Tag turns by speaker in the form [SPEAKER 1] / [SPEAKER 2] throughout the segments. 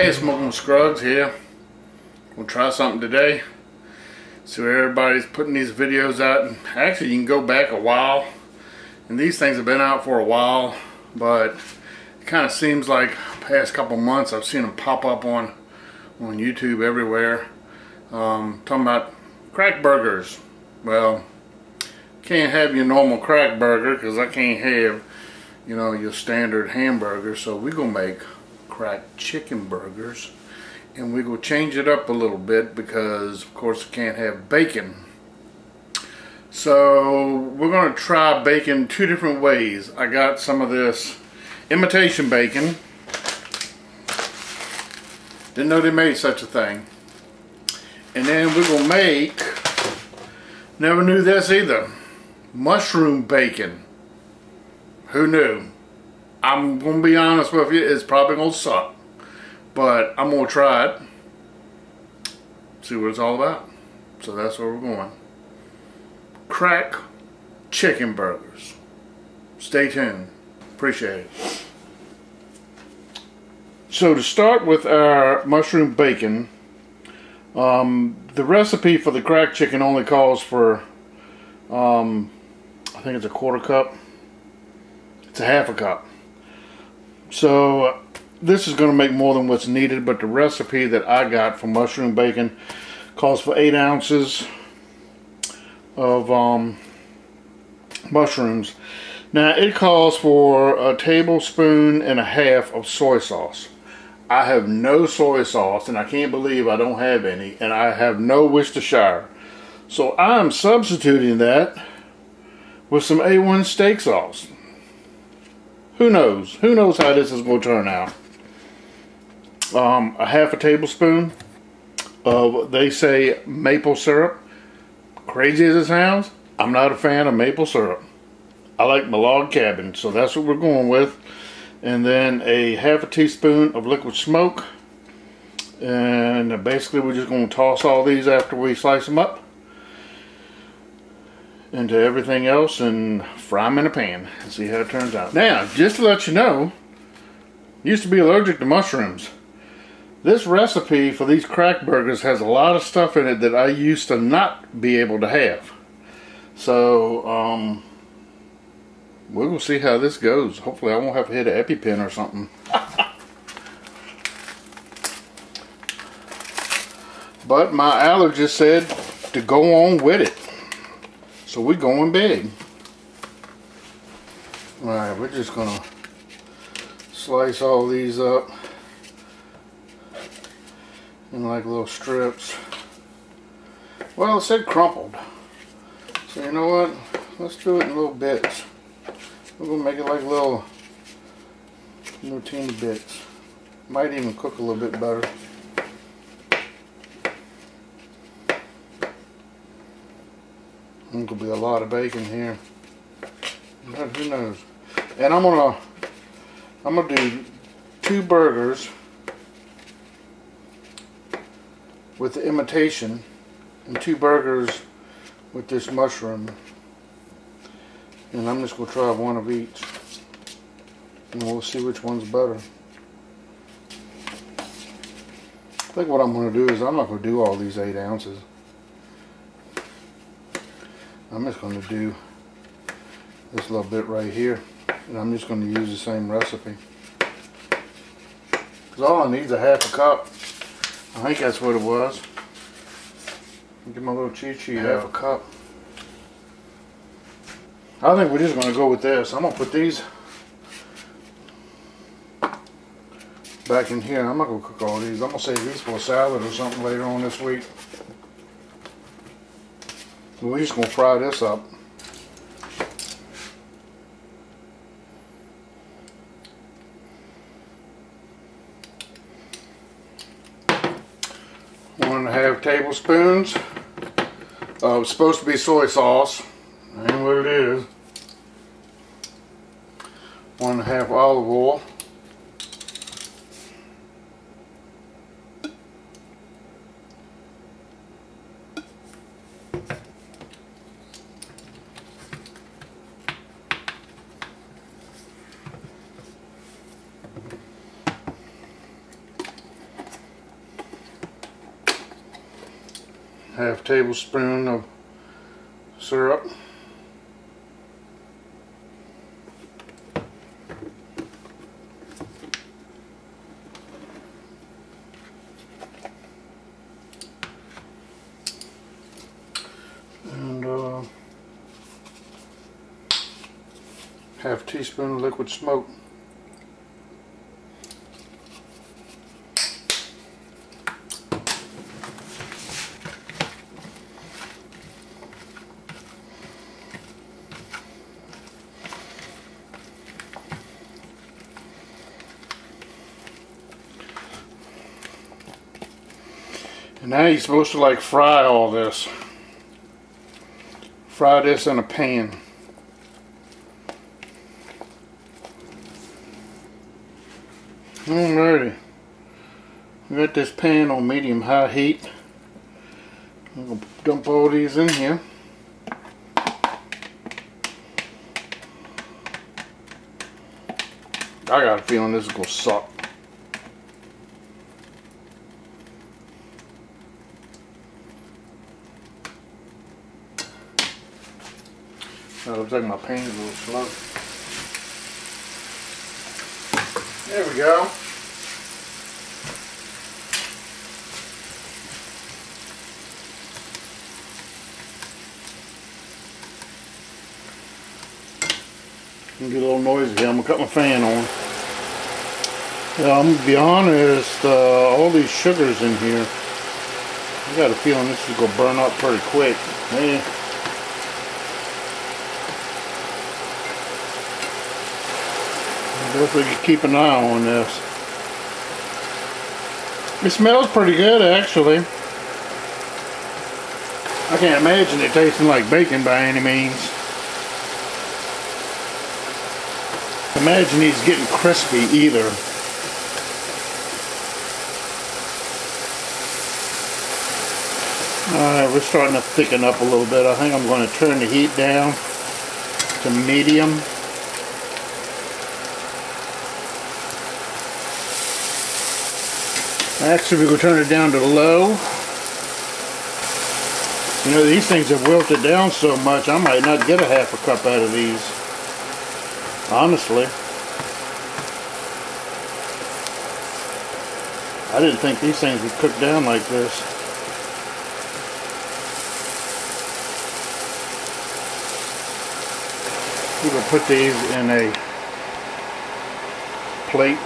[SPEAKER 1] Hey, Smoking with Scruggs here. We'll try something today. So everybody's putting these videos out, and actually you can go back a while, and these things have been out for a while, but it kind of seems like past couple months I've seen them pop up on YouTube everywhere. Talking about crack burgers. Well, can't have your normal crack burger because I can't have, you know, your standard hamburger. So we're gonna make crack chicken burgers, and we're gonna change it up a little bit because of course you can't have bacon. So we're gonna try bacon two different ways. I got some of this imitation bacon. Didn't know they made such a thing. And then we're gonna make, never knew this either, mushroom bacon. Who knew? I'm gonna be honest with you, it's probably gonna suck, but I'm gonna try it, see what it's all about. So that's where we're going. Crack chicken burgers. Stay tuned. Appreciate it. So to start with our mushroom bacon, the recipe for the crack chicken only calls for, I think it's a quarter cup. It's a half a cup. So this is going to make more than what's needed, but the recipe that I got for mushroom bacon calls for 8 ounces of mushrooms. Now it calls for a tablespoon and a half of soy sauce. I have no soy sauce, and I can't believe I don't have any, and I have no Worcestershire. So I'm substituting that with some A1 steak sauce. Who knows? Who knows how this is going to turn out? A half a tablespoon of, they say, maple syrup. Crazy as it sounds, I'm not a fan of maple syrup. I like my log cabin, so that's what we're going with. And then a half a teaspoon of liquid smoke. And basically we're just going to toss all these after we slice them up into everything else and fry them in a pan and see how it turns out. Now, just to let you know, I used to be allergic to mushrooms. This recipe for these crack burgers has a lot of stuff in it that I used to not be able to have. So, we're going to see how this goes. Hopefully I won't have to hit an EpiPen or something. But my allergist said to go on with it. So we're going big. Alright, we're just going to slice all these up in like little strips. Well, it said crumpled. So you know what? Let's do it in little bits. We're going to make it like little teeny bits. Might even cook a little bit better. There's going to be a lot of bacon here. But who knows? And I'm gonna do 2 burgers with the imitation and 2 burgers with this mushroom. And I'm just going to try one of each, and we'll see which one's better. I think what I'm going to do is I'm not going to do all these 8 ounces. I'm just going to do this little bit right here, and I'm just going to use the same recipe. Because all I need is a half a cup. I think that's what it was. Get my little cheat sheet, half a cup. I think we're just going to go with this. I'm going to put these back in here. I'm not going to cook all these. I'm going to save these for a salad or something later on this week. We're just going to fry this up. One and a half tablespoons of, supposed to be soy sauce. Ain't what it is. 1 1/2 olive oil. 1/2 tablespoon of syrup. And 1/2 teaspoon of liquid smoke. And now you're supposed to like fry all this. Fry this in a pan. Alrighty. We got this pan on medium-high heat. I'm going to dump all these in here. I got a feeling this is going to suck. It looks like my pan's a little slow. There we go. Get a little noisy here. I'm gonna cut my fan on. Yeah, I'm gonna be honest. All these sugars in here, I got a feeling this is gonna burn up pretty quick. Man. Definitely keep an eye on this. It smells pretty good, actually. I can't imagine it tasting like bacon by any means. Imagine he's getting crispy either. Alright, we're starting to thicken up a little bit. I think I'm going to turn the heat down to medium. Actually, we're going to turn it down to low. You know, these things have wilted down so much, I might not get a 1/2 cup out of these. Honestly. I didn't think these things would cook down like this. We're going to put these in a plate.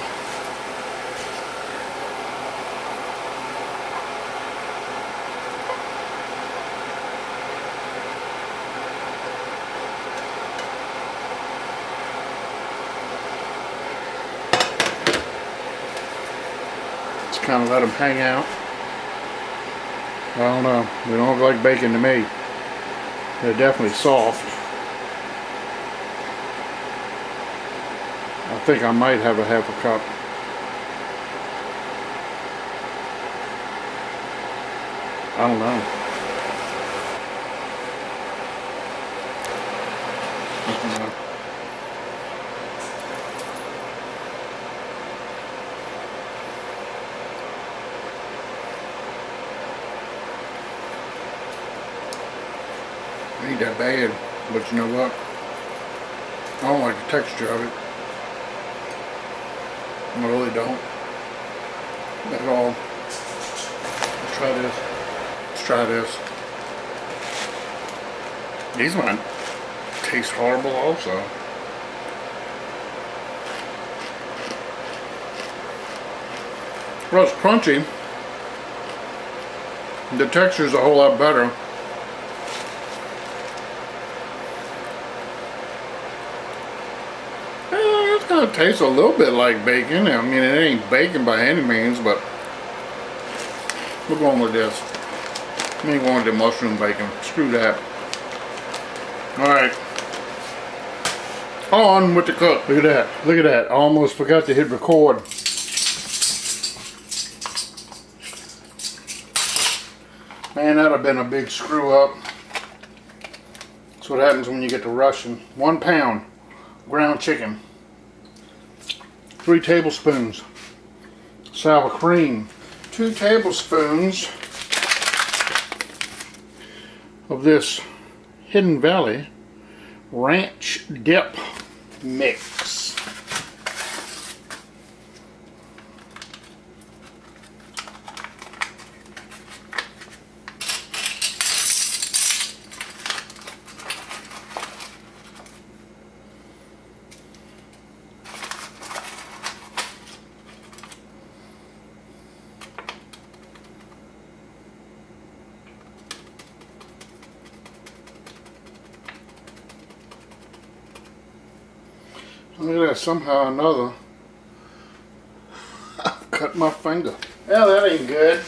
[SPEAKER 1] Kind of let them hang out. I don't know. They don't look like bacon to me. They're definitely soft. I think I might have a 1/2 cup. I don't know. Ain't that bad, but you know what? I don't like the texture of it. I really don't. At all. Let's try this. Let's try this. These might taste horrible also. Well, it's crunchy. The texture is a whole lot better. It tastes a little bit like bacon. I mean, it ain't bacon by any means, but we're going with this. We ain't going with the mushroom bacon. Screw that. Alright. On with the cook. Look at that. Look at that. I almost forgot to hit record. Man, that'd have been a big screw up. That's what happens when you get to rushing. 1 pound ground chicken. 3 tablespoons sour cream, 2 tablespoons of this Hidden Valley ranch dip mix. Look at that, somehow or another, I've cut my finger. Yeah, that ain't good.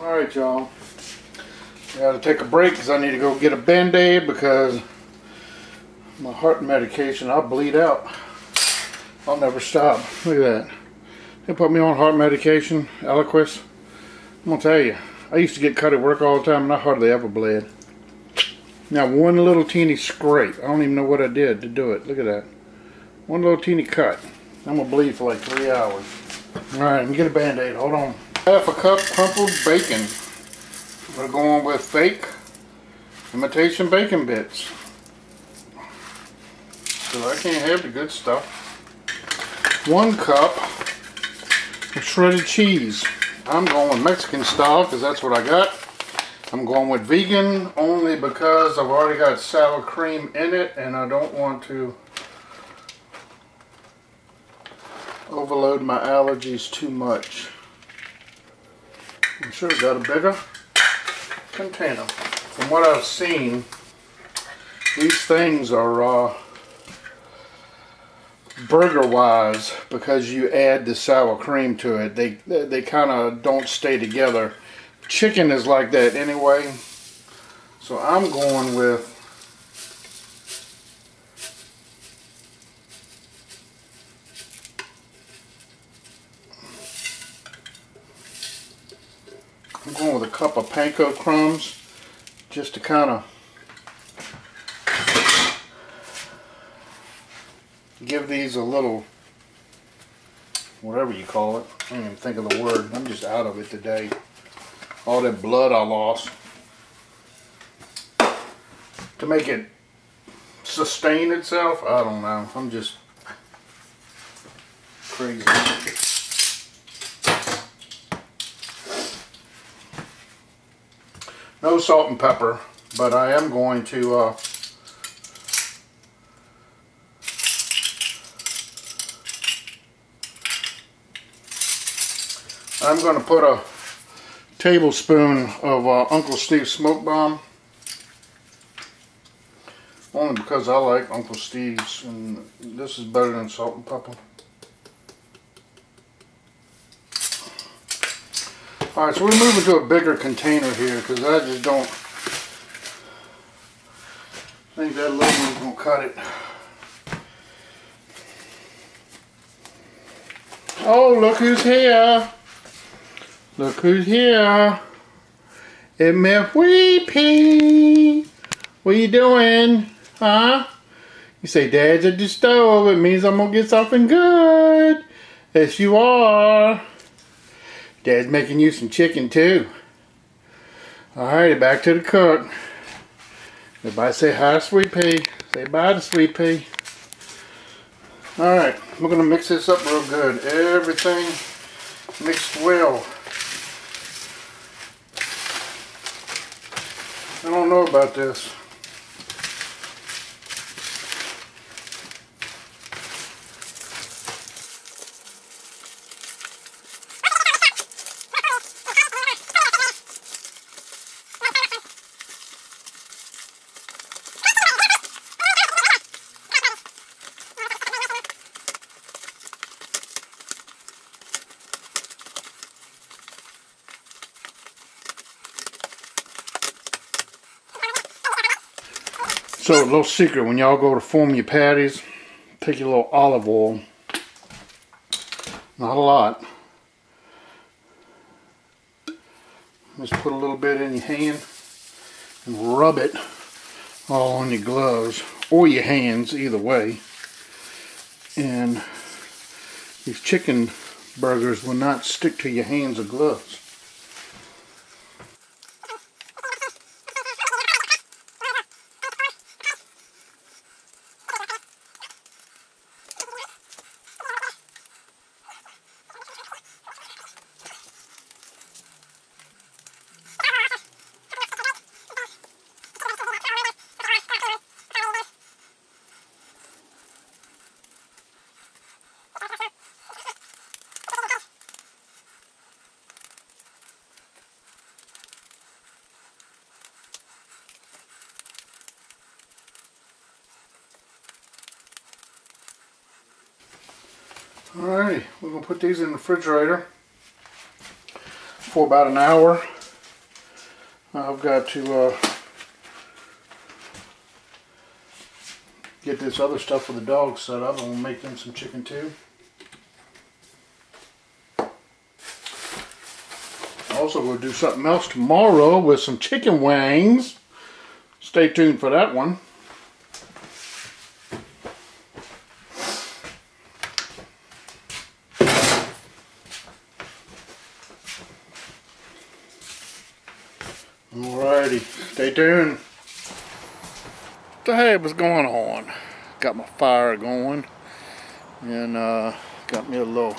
[SPEAKER 1] Alright, y'all. I gotta take a break because I need to go get a Band-Aid because my heart medication, I'll bleed out. I'll never stop. Look at that. They put me on heart medication, Eliquis. I'm gonna tell you, I used to get cut at work all the time and I hardly ever bled. Now one little teeny scrape. I don't even know what I did to do it. Look at that. One little teeny cut. I'm going to bleed for like 3 hours. Alright, let me get a Band-Aid. Hold on. Half a cup crumpled bacon. I'm going to go on with fake imitation bacon bits. So I can't have the good stuff. 1 cup of shredded cheese. I'm going with Mexican style because that's what I got. I'm going with vegan only because I've already got sour cream in it and I don't want to overload my allergies too much. I should have got a bigger container. From what I've seen, these things are burger-wise because you add the sour cream to it. They kind of don't stay together. Chicken is like that anyway, so I'm going with a cup of panko crumbs just to kind of give these a little, whatever you call it. I don't even think of the word. I'm just out of it today. All that blood I lost. To make it sustain itself, I don't know. I'm just crazy. No salt and pepper, but I am going to put a tablespoon of Uncle Steve's Smoke Bomb, only because I like Uncle Steve's, and this is better than salt and pepper. Alright, so we're moving to a bigger container here because I just don't think that little one's going to cut it. Oh, look who's here! Look who's here. It's Miss Weepy. What you doing? Huh? You say Dad's at the stove. It means I'm going to get something good. Yes, you are. Dad's making you some chicken too. Alrighty, back to the cook. Everybody say hi, Sweet Pea. Say bye to Sweet Pea. Alright, we're going to mix this up real good. Everything mixed well. I don't know about this. So a little secret, when y'all go to form your patties, take your little olive oil, not a lot, just put a little bit in your hand and rub it all on your gloves or your hands, either way. And these chicken burgers will not stick to your hands or gloves. Alrighty, we're going to put these in the refrigerator for about an hour. I've got to get this other stuff for the dogs set up. I'm going to make them some chicken too. Also going to do something else tomorrow with some chicken wings. Stay tuned for that one. Alrighty, stay tuned. What the heck was going on? Got my fire going and got me a little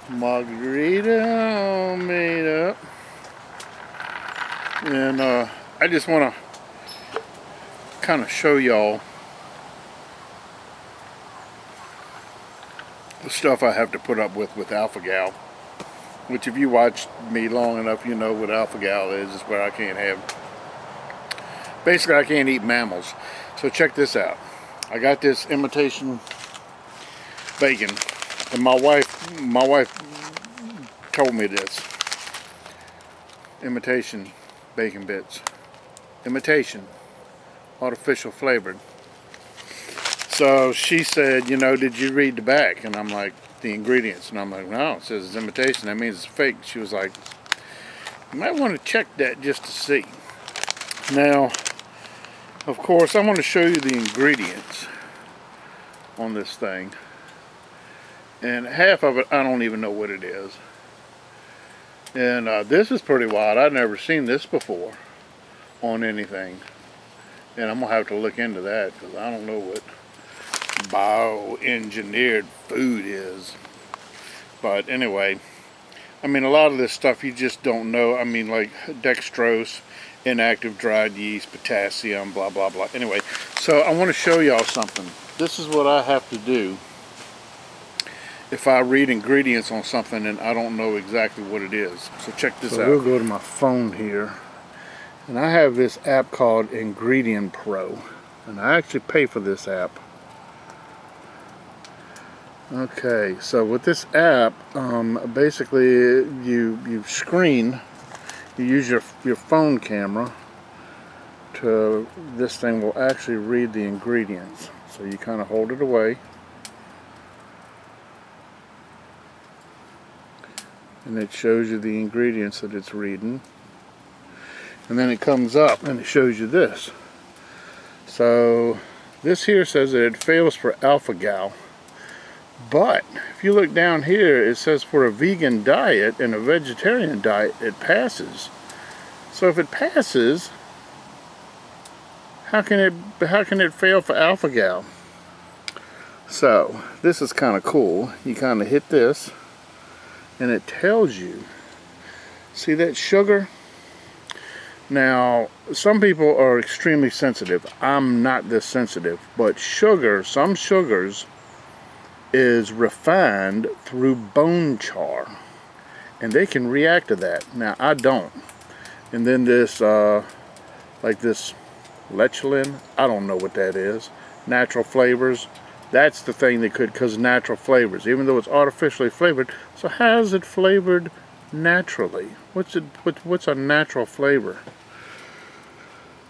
[SPEAKER 1] margarita made up. And I just want to kind of show y'all the stuff I have to put up with alpha-gal. Which, if you watched me long enough, you know what alpha-gal is. It's where I can't have... Basically, I can't eat mammals. So check this out. I got this imitation bacon. And my wife told me this. Imitation bacon bits. Imitation. Artificial flavored. So she said, you know, did you read the back? And I'm like, the ingredients, and I'm like, no, it says it's imitation, that means it's fake. She was like, you might want to check that just to see. Now, of course, I want to show you the ingredients on this thing, and half of it I don't even know what it is. And this is pretty wild. I've never seen this before on anything, and I'm gonna have to look into that because I don't know what bioengineered food is. But anyway, I mean, a lot of this stuff you just don't know. I mean, like dextrose, inactive dried yeast, potassium, blah blah blah. Anyway, so I want to show y'all something. This is what I have to do if I read ingredients on something and I don't know exactly what it is. So check this out. We'll go to my phone here, and I have this app called Ingredient Pro, and I actually pay for this app. Okay, so with this app, basically you screen, you use your phone camera to, this thing will actually read the ingredients. So you kind of hold it away, and it shows you the ingredients that it's reading, and then it comes up and it shows you this. So this here says that it fails for alpha-gal. But if you look down here, it says for a vegan diet and a vegetarian diet, it passes. So if it passes, how can it fail for alpha-gal? So this is kind of cool. You kind of hit this, and it tells you. See that sugar? Now, some people are extremely sensitive. I'm not this sensitive, but sugar, some sugars, is refined through bone char, and they can react to that. Now I don't. And then this like this lecithin, I don't know what that is. Natural flavors, that's the thing that could, because natural flavors, even though it's artificially flavored. So how is it flavored naturally? What's a natural flavor?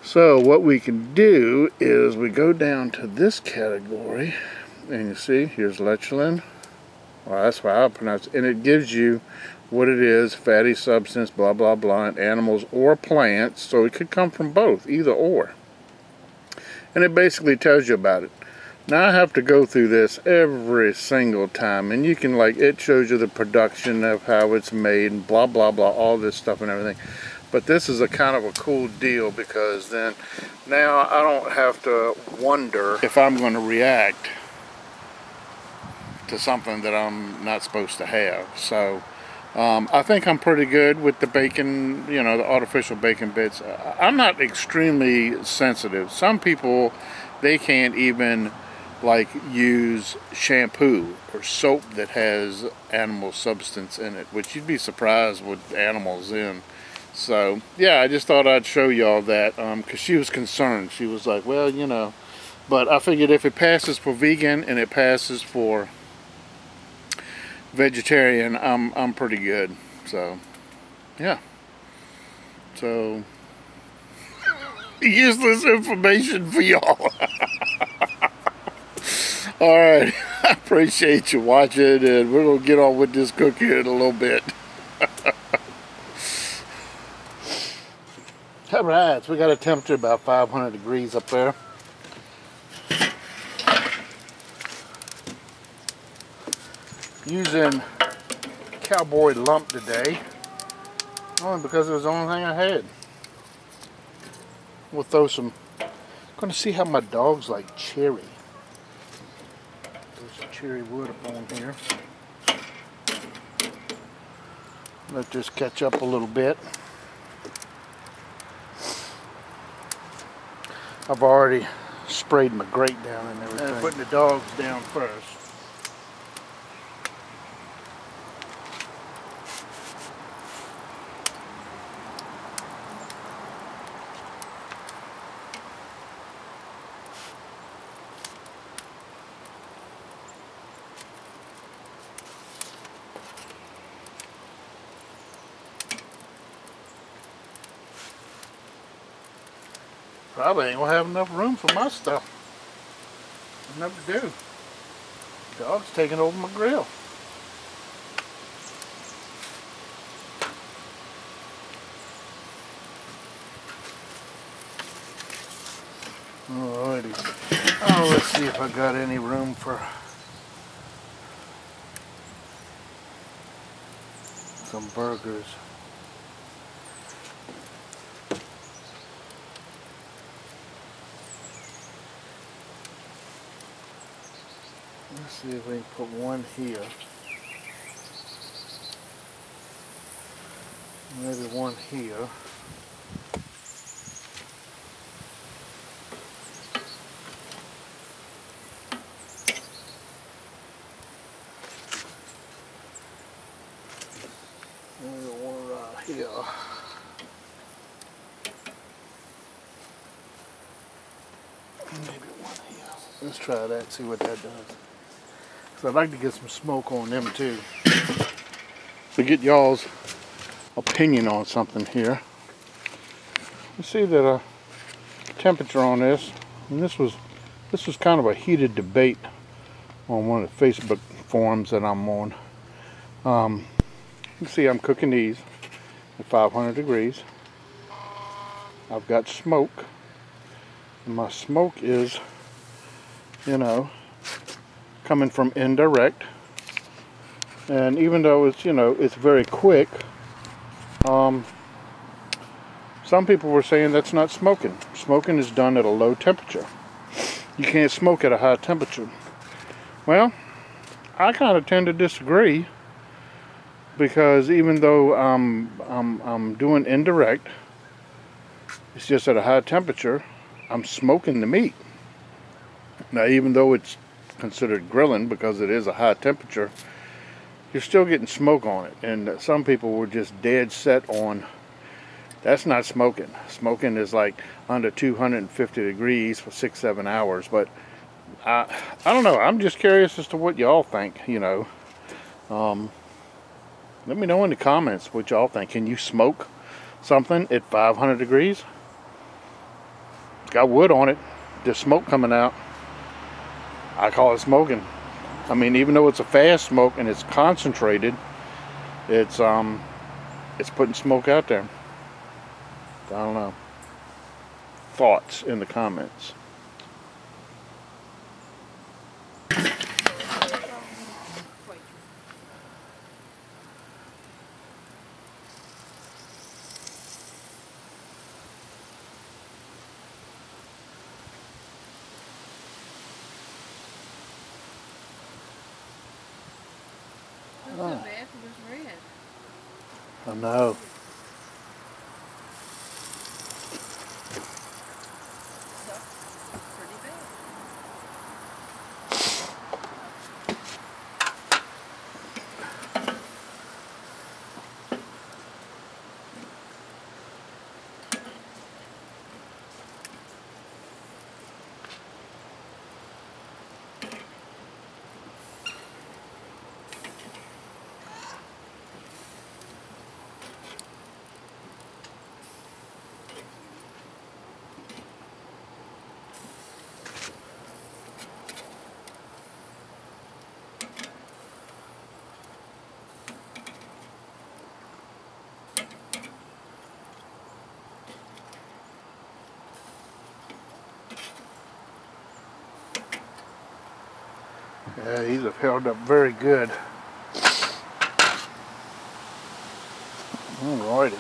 [SPEAKER 1] So what we can do is we go down to this category, and you see, here's lecithin. Well, that's why I pronounce it. And it gives you what it is, fatty substance, blah, blah, blah, in animals or plants. So it could come from both, either or. And it basically tells you about it. Now I have to go through this every single time, and you can, like, it shows you the production of how it's made and blah blah blah, all this stuff and everything. But this is a kind of a cool deal, because then now I don't have to wonder if I'm going to react to something that I'm not supposed to have. So I think I'm pretty good with the bacon, you know, the artificial bacon bits. I'm not extremely sensitive. Some people, they can't even like use shampoo or soap that has animal substance in it, which you'd be surprised with animals in. So yeah, I just thought I'd show y'all that, because she was concerned. She was like, well, you know, but I figured if it passes for vegan and it passes for vegetarian, I'm pretty good. So yeah, so useless information for y'all. All right, I appreciate you watching, and we're gonna get on with this cooking in a little bit. All right, so we got a temperature about 500 degrees up there. Using cowboy lump today, only because it was the only thing I had. We'll throw some, I'm gonna see how my dogs like cherry. Throw some cherry wood up on here. Let this catch up a little bit. I've already sprayed my grate down and everything. And putting the dogs down first. Probably ain't gonna have enough room for my stuff. I never do. Dog's taking over my grill. Alrighty. Oh, let's see if I got any room for some burgers. Let's see if we can put one here. Maybe one here. Maybe one right here. Maybe one here. Let's try that, see what that does. So I'd like to get some smoke on them too. To get y'all's opinion on something here. You see that temperature on this, and this was kind of a heated debate on one of the Facebook forums that I'm on. You see I'm cooking these at 500 degrees. I've got smoke, and my smoke is, you know, coming from indirect, and even though it's, you know, it's very quick, some people were saying that's not smoking. Smoking is done at a low temperature. You can't smoke at a high temperature. Well, I kind of tend to disagree, because even though I'm doing indirect, it's just at a high temperature, I'm smoking the meat. Now, even though it's considered grilling because it is a high temperature, you're still getting smoke on it. And some people were just dead set on, that's not smoking. Smoking is like under 250 degrees for 6-7 hours. But I don't know, I'm just curious as to what y'all think, you know. Let me know in the comments what y'all think. Can you smoke something at 500 degrees? It's got wood on it, there's smoke coming out. I call it smoking. I mean, even though it's a fast smoke and it's concentrated, it's putting smoke out there. I don't know. Thoughts in the comments.
[SPEAKER 2] feel bad if it was red.
[SPEAKER 1] I know.
[SPEAKER 2] Pretty bad.
[SPEAKER 1] Yeah, these have held up very good. Alrighty.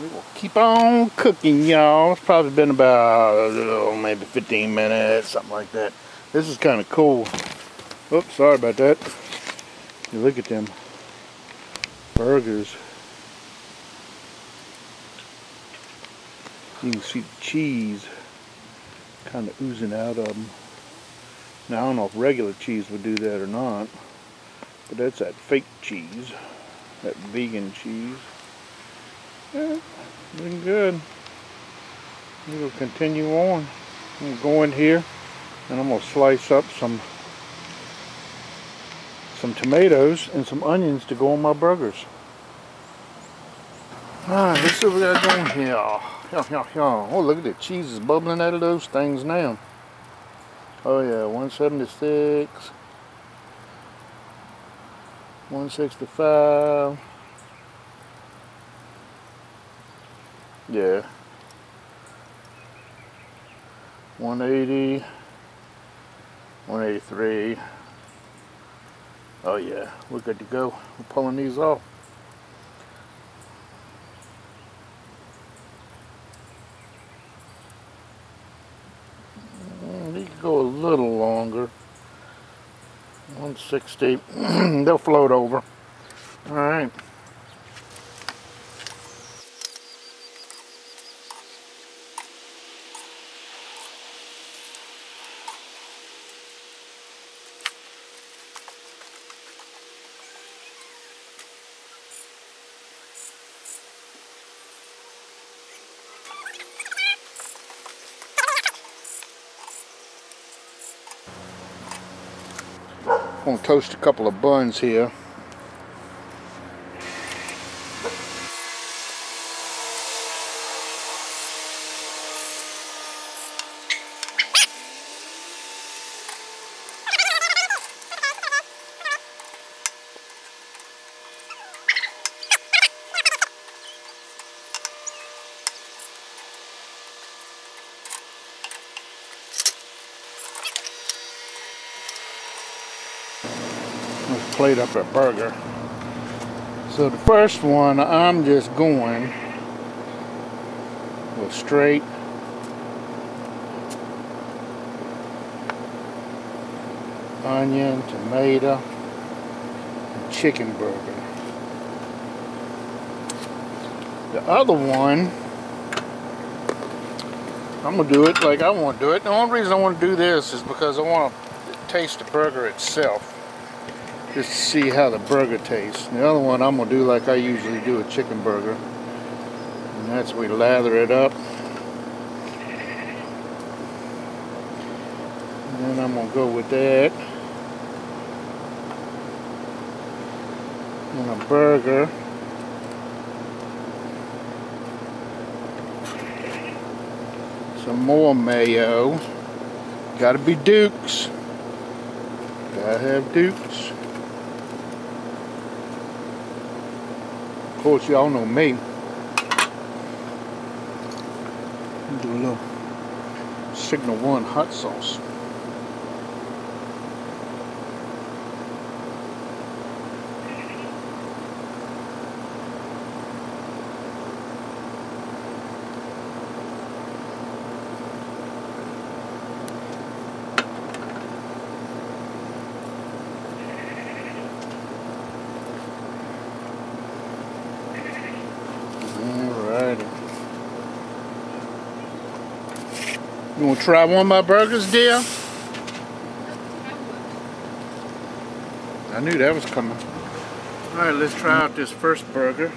[SPEAKER 1] We will keep on cooking, y'all. It's probably been about maybe 15 minutes, something like that. This is kind of cool. Oops, sorry about that. You look at them burgers. You can see the cheese kind of oozing out of them. Now, I don't know if regular cheese would do that or not, but that's that fake cheese, that vegan cheese. Yeah, looking good. We'll continue on. I'm going to go in here and I'm going to slice up some tomatoes and some onions to go on my burgers. Alright, let's see what we got going here. Oh, look at the cheese is bubbling out of those things now. Oh yeah, 176, 165. Yeah. 180, 183. Oh yeah, we're good to go. We're pulling these off. These go a little longer. 160. They'll float over. All right. I'm going to toast a couple of buns here. Let's plate up our burger. So the first one, I'm just going with straight onion, tomato, and chicken burger. The other one, I'm going to do it like I want to do it. The only reason I want to do this is because I want to taste the burger itself. Just to see how the burger tastes. The other one I'm going to do like I usually do a chicken burger. And that's we lather it up. And then I'm going to go with that. And a burger. Some more mayo. Gotta be Duke's. Gotta have Duke's. Of course, y'all know me. Do a little Signal 1 hot sauce. You want to try one of my burgers, dear? I knew that was coming. Alright, let's try out this first burger.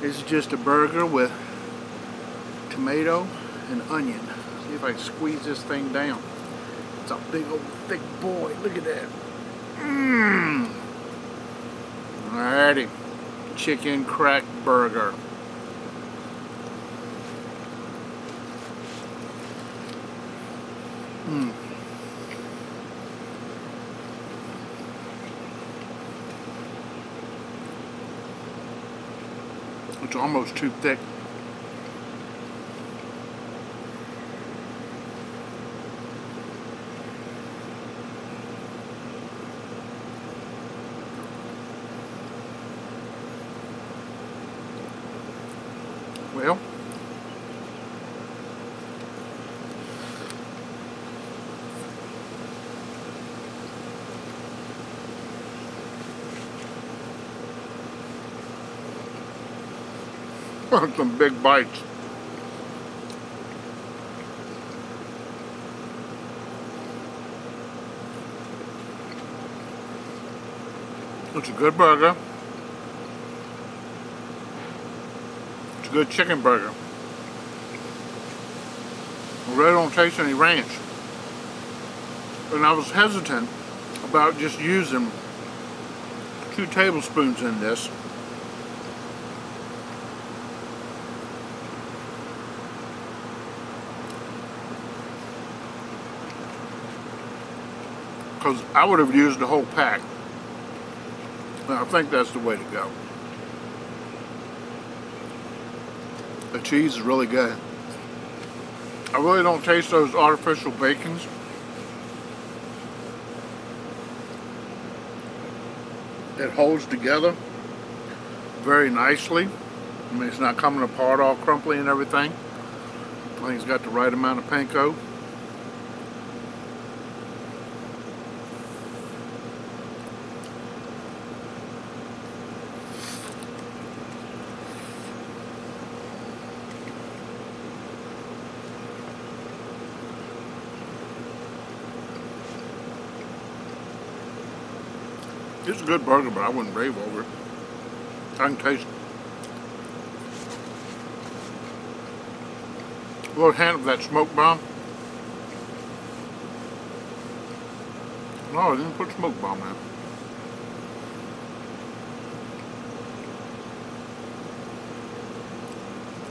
[SPEAKER 1] This is just a burger with tomato and onion. See if I can squeeze this thing down. It's a big old thick boy. Look at that. Mmm. Alrighty. Chicken crack burger. Mmm. It's almost too thick. Well, some big bites. It's a good burger. It's a good chicken burger. I really don't taste any ranch. And I was hesitant about just using 2 tablespoons in this. Because I would have used the whole pack. And I think that's the way to go. The cheese is really good. I really don't taste those artificial bacons. It holds together very nicely. I mean, it's not coming apart all crumply and everything. I think it's got the right amount of panko. It's a good burger, but I wouldn't rave over it. I can taste a little hint of that smoke bomb. No, I didn't put smoke bomb in.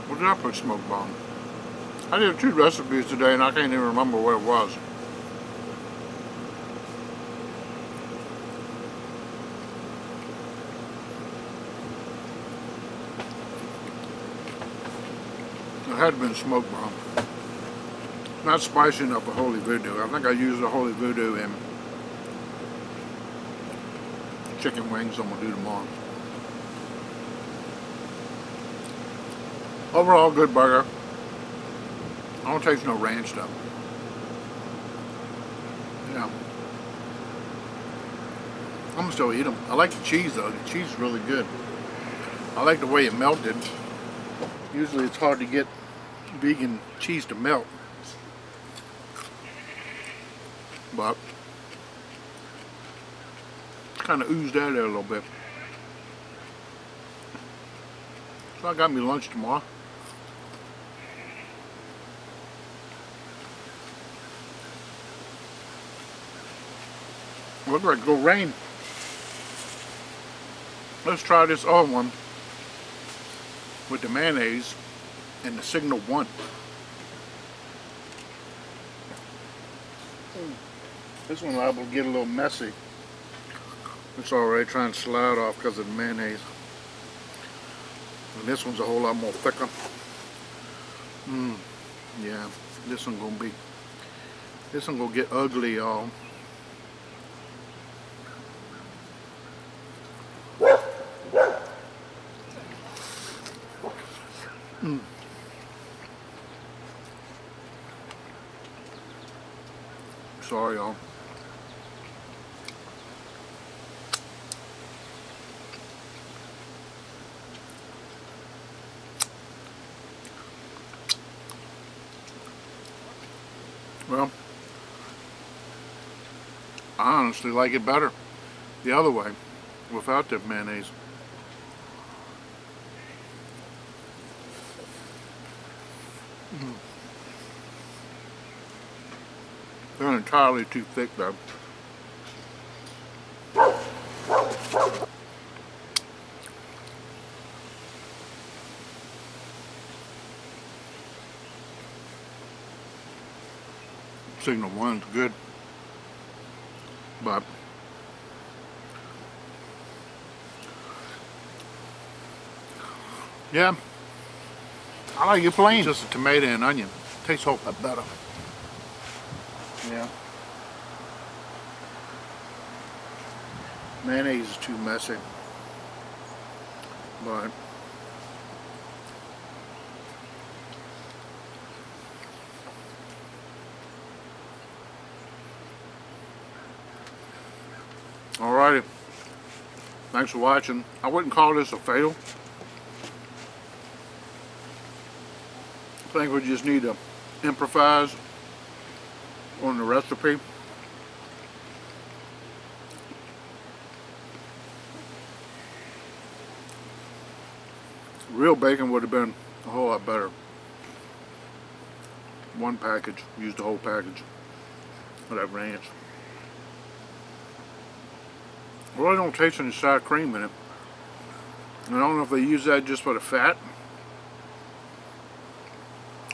[SPEAKER 1] What did I put smoke bomb? I did 2 recipes today and I can't even remember what it was. It had been smoke bomb. Not spicy enough for Holy Voodoo. I think I used the Holy Voodoo in chicken wings I'm going to do tomorrow. Overall, good burger. I don't taste no ranch though. Yeah. I'm going to still eat them. I like the cheese though. The cheese is really good. I like the way it melted. Usually it's hard to get vegan cheese to melt, but kind of oozed out there a little bit. So I got me lunch tomorrow. Looks like it's gonna rain. Let's try this other one with the mayonnaise and the Signal 1. This one liable to get a little messy. It's already trying to slide off because of the mayonnaise. And this one's a whole lot more thicker. Yeah, this one gonna get ugly, y'all. Sorry, y'all. Well, I honestly like it better the other way, without the mayonnaise. They're entirely too thick though. Signal 1's good, but yeah, I like it plain. It's just a tomato and onion. Tastes a whole lot better. Yeah. Mayonnaise is too messy, but alrighty. Thanks for watching. I wouldn't call this a fail. I think we just need to improvise on the recipe. Real bacon would have been a whole lot better. One package, used the whole package of that ranch. I really don't taste any sour cream in it. And I don't know if they use that just for the fat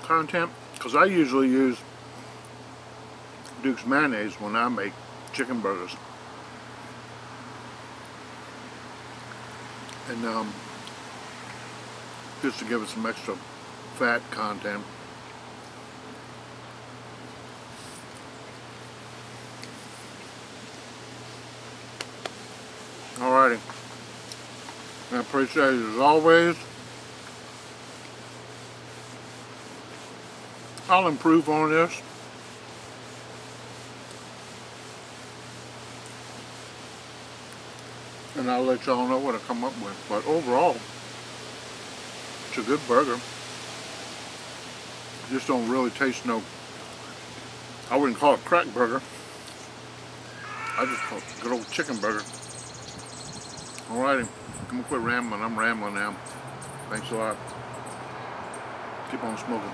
[SPEAKER 1] content, because I usually use Duke's mayonnaise when I make chicken burgers. And just to give it some extra fat content. Alrighty. I appreciate it as always. I'll improve on this. And I'll let y'all know what I come up with. But overall, it's a good burger. Just don't really taste no, I wouldn't call it a crack burger. I just call it a good old chicken burger. Alrighty, I'm gonna quit rambling. I'm rambling now. Thanks a lot. Keep on smoking.